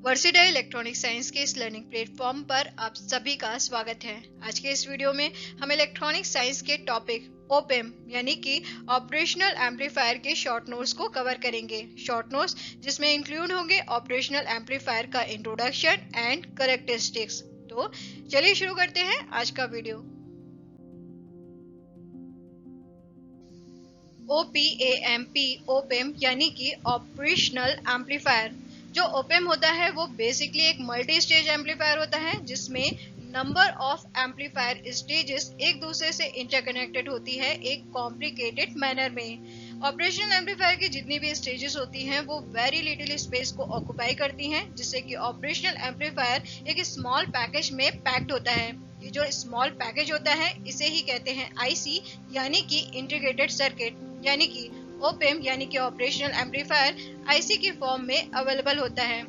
Versatile electronic science के इस learning platform पर आप सभी का स्वागत है। आज के इस वीडियो में हम इलेक्ट्रॉनिक साइंस के टॉपिक ओपेम यानी कि ऑपरेशनल एम्पलीफायर के शॉर्ट नोट्स को कवर करेंगे। शॉर्ट नोट्स जिसमें इंक्लूड होंगे ऑपरेशनल एम्पलीफायर का इंट्रोडक्शन एंड कैरेक्टरिस्टिक्स। तो चलिए शुरू करते हैं आज का वीडियो। OPAMP ओपेम यानी कि ऑपरेशनल एम्पलीफायर। जो ओपेम होता है वो बेसिकली एक मल्टी स्टेज एम्पलीफायर होता है जिसमें नंबर ऑफ एम्पलीफायर स्टेजेस एक दूसरे से इंटरकनेक्टेड होती है एक कॉम्प्लिकेटेड मैनर में। ऑपरेशनल एम्पलीफायर की जितनी भी स्टेजेस होती हैं वो वेरी लिटिल स्पेस को ऑक्युपाई करती हैं, जिससे कि ऑपरेशनल एम्पलीफायर एक स्मॉल पैकेज में पैक्ड होता है। ये जो स्मॉल पैकेज होता है इसे ही कहते हैं आईसी यानी कि इंटीग्रेटेड सर्किट, यानी कि ओपेम यानी कि ऑपरेशनल एम्पलीफायर आईसी के फॉर्म में अवेलेबल होता है।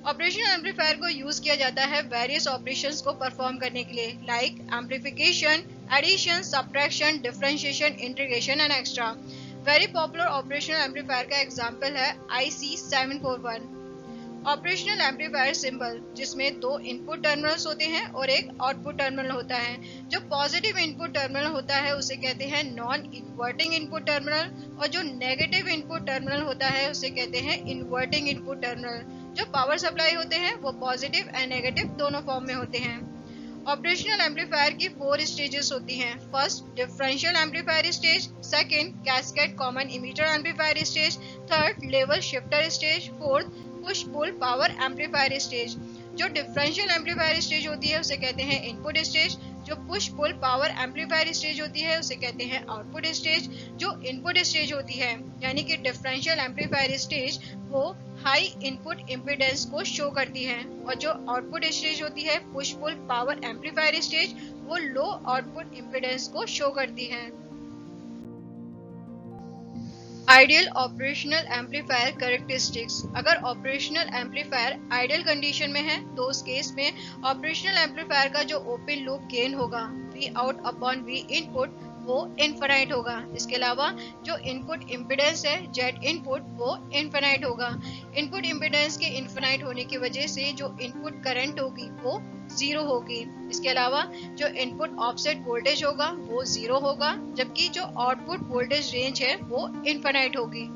ऑपरेशनल एम्पलीफायर को यूज किया जाता है वेरियस ऑपरेशंस को परफॉर्म करने के लिए, like amplification, addition, subtraction, differentiation, integration and extra. Very popular operational amplifier का एग्जांपल है IC741। ऑपरेशनल एम्पलीफायर सिंबल जिसमें दो इनपुट टर्मिनल्स होते हैं और एक आउटपुट टर्मिनल होता है। जो पॉजिटिव इनपुट टर्मिनल होता है उसे कहते हैं नॉन इन्वर्टिंग इनपुट टर्मिनल और जो नेगेटिव इनपुट टर्मिनल होता है उसे कहते हैं इन्वर्टिंग इनपुट टर्मिनल। जो पावर सप्लाई होते हैं वो पॉजिटिव एंड नेगेटिव दोनों फॉर्म में होते हैं। ऑपरेशनल एम्पलीफायर की 4 स्टेजेस होती हैं। First differential amplifier stage, second cascade common emitter amplifier stage, third level shifter stage, fourth push pull power amplifier stage. जो डिफरेंशियल एम्पलीफायर स्टेज होती है उसे कहते हैं इनपुट स्टेज। जो push pull power amplifier stage होती है उसे कहते हैं आउटपुट स्टेज। जो इनपुट स्टेज होती है यानी कि डिफरेंशियल एम्पलीफायर स्टेज वो हाई इनपुट इम्पीडेंस को शो करती है और जो आउटपुट स्टेज होती है push pull power amplifier stage वो लो आउटपुट इम्पीडेंस को शो करती है। Ideal operational amplifier characteristics. अगर ऑपरेशनल एम्पलीफायर आइडियल कंडीशन में है तो उस केस में ऑपरेशनल एम्पलीफायर का जो ओपन लूप गेन होगा V out upon V input वो इनफिनाइट होगा। इसके अलावा जो इनपुट इम्पीडेंस है जेड इनपुट वो इनफिनाइट होगा। इनपुट इम्पीडेंस के इनफिनाइट होने की वजह से जो इनपुट करंट होगी वो जीरो होगी। इसके अलावा जो इनपुट ऑफसेट वोल्टेज होगा वो जीरो होगा, जबकि जो आउटपुट वोल्टेज रेंज है वो इनफिनाइट होगी।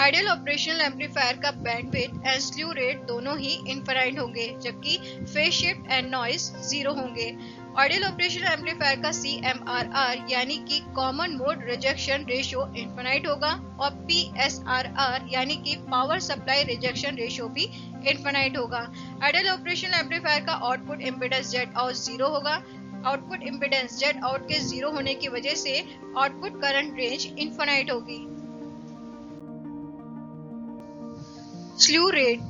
आइडियल ऑपरेशनल एम्पलीफायर का बैंडविड्थ एंड स्ल्यू रेट दोनों ही इनफिनाइट होंगे, जबकि phase shift and noise zero होंगे। आइडियल ऑपरेशनल एम्पलीफायर का CMRR यानी कि common mode rejection ratio infinite होगा और PSRR यानी कि पावर सप्लाई रिजेक्शन रेशियो भी इनफिनाइट होगा। आइडियल ऑपरेशनल एम्पलीफायर का output impedance Z out zero होगा। आउटपुट इम्पीडेंस जेड आउट के जीरो होने की वजह से आउटपुट करंट रेंज इनफिनाइट होगी। Slew rate.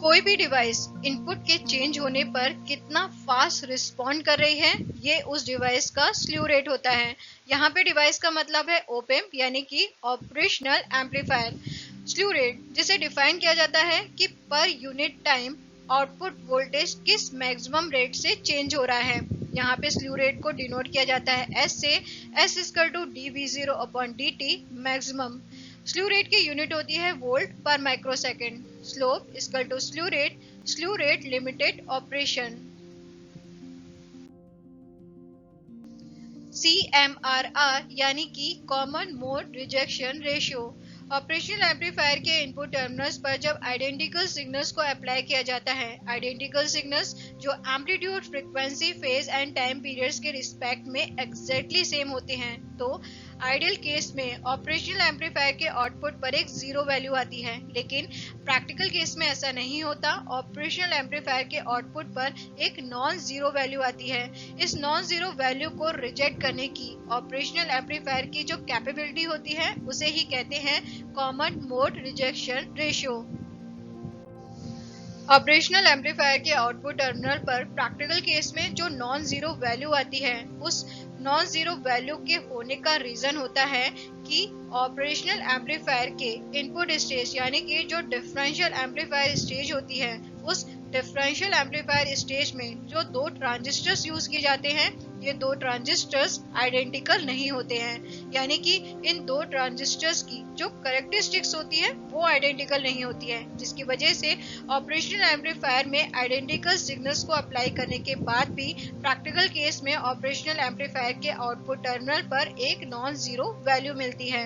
कोई भी डिवाइस इनपुट के चेंज होने पर कितना फास्ट रिस्पॉन्ड कर रही है ये उस डिवाइस का स्ल्यू रेट होता है। यहाँ पे डिवाइस का मतलब है ओपेम यानी कि ऑपरेशनल एम्पलीफायर। स्ल्यू रेट जिसे डिफाइन किया जाता है कि per unit time output voltage किस मैक्सिमम रेट से चेंज हो रहा है। यहाँ पे स्ल्यू रेट को डिनोट किया जाता है S से। S equal to dV0 upon dt maximum. Slew rate की यूनिट होती है volt per microsecond. Slope equal to slew rate limited operation. CMRR यानी कि common mode rejection ratio. Operational amplifier के इनपुट टर्मिनल्स पर जब आइडेंटिकल सिग्नल्स को apply किया जाता है, आइडेंटिकल सिग्नल्स जो amplitude, frequency, phase and time periods के रिस्पेक्ट में एग्जैक्टली सेम होते हैं, तो आइडियल केस में ऑपरेशनल एम्पलीफायर के आउटपुट पर एक जीरो वैल्यू आती है। लेकिन प्रैक्टिकल केस में ऐसा नहीं होता। ऑपरेशनल एम्पलीफायर के आउटपुट पर एक नॉन जीरो वैल्यू आती है। इस नॉन जीरो वैल्यू को रिजेक्ट करने की ऑपरेशनल एम्पलीफायर की जो कैपेबिलिटी होती है उसे ही कहते हैं common mode rejection ratio. Operational amplifier के आउटपुट टर्मिनल पर प्रैक्टिकल केस में जो नॉन जीरो वैल्यू आती है उस नॉन जीरो वैल्यू के होने का रीजन होता है कि ऑपरेशनल एम्पलीफायर के इनपुट स्टेज यानी कि जो डिफरेंशियल एम्पलीफायर स्टेज होती है उस डिफरेंशियल एम्पलीफायर स्टेज में जो दो ट्रांजिस्टर्स यूज किए जाते हैं, ये दो ट्रांजिस्टर्स आइडेंटिकल नहीं होते हैं, यानी कि इन दो ट्रांजिस्टर्स की जो कैरेक्टरिस्टिक्स होती है वो आइडेंटिकल नहीं होती है, जिसकी वजह से ऑपरेशनल एम्पलीफायर में आइडेंटिकल सिग्नल्स को अप्लाई करने के बाद भी प्रैक्टिकल केस में ऑपरेशनल एम्पलीफायर के आउटपुट टर्मिनल पर एक नॉन जीरो वैल्यू मिलती है।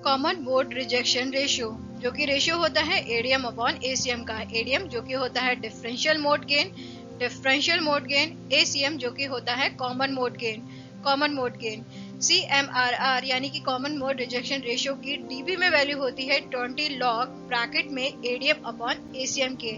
कॉमन मोड रिजेक्शन रेशियो, जो कि रेशियो होता है एडीएम अपॉन एसीएम का। एडीएम जो कि होता है डिफरेंशियल मोड गेन, एसीएम जो कि होता है कॉमन मोड गेन। CMRR यानी कि कॉमन मोड रिजेक्शन रेशियो की डीबी में वैल्यू होती है 20 लॉग ब्रैकेट में एडीएम अपॉन एसीएम के।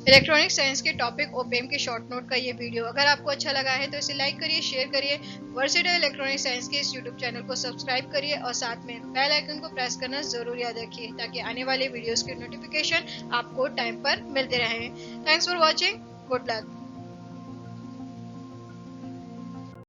इलेक्ट्रॉनिक साइंस के टॉपिक ओपेम के शॉर्ट नोट का ये वीडियो अगर आपको अच्छा लगा है तो इसे लाइक करिए, शेयर करिए, वर्सेटाइल इलेक्ट्रॉनिक साइंस के इस यूट्यूब चैनल को सब्सक्राइब करिए और साथ में बेल आइकन को प्रेस करना जरूर याद रखिए ताकि आने वाले वीडियोस के नोटिफिकेशन आपको टाइम पर मिलते रहें। Thanks for watching, good luck.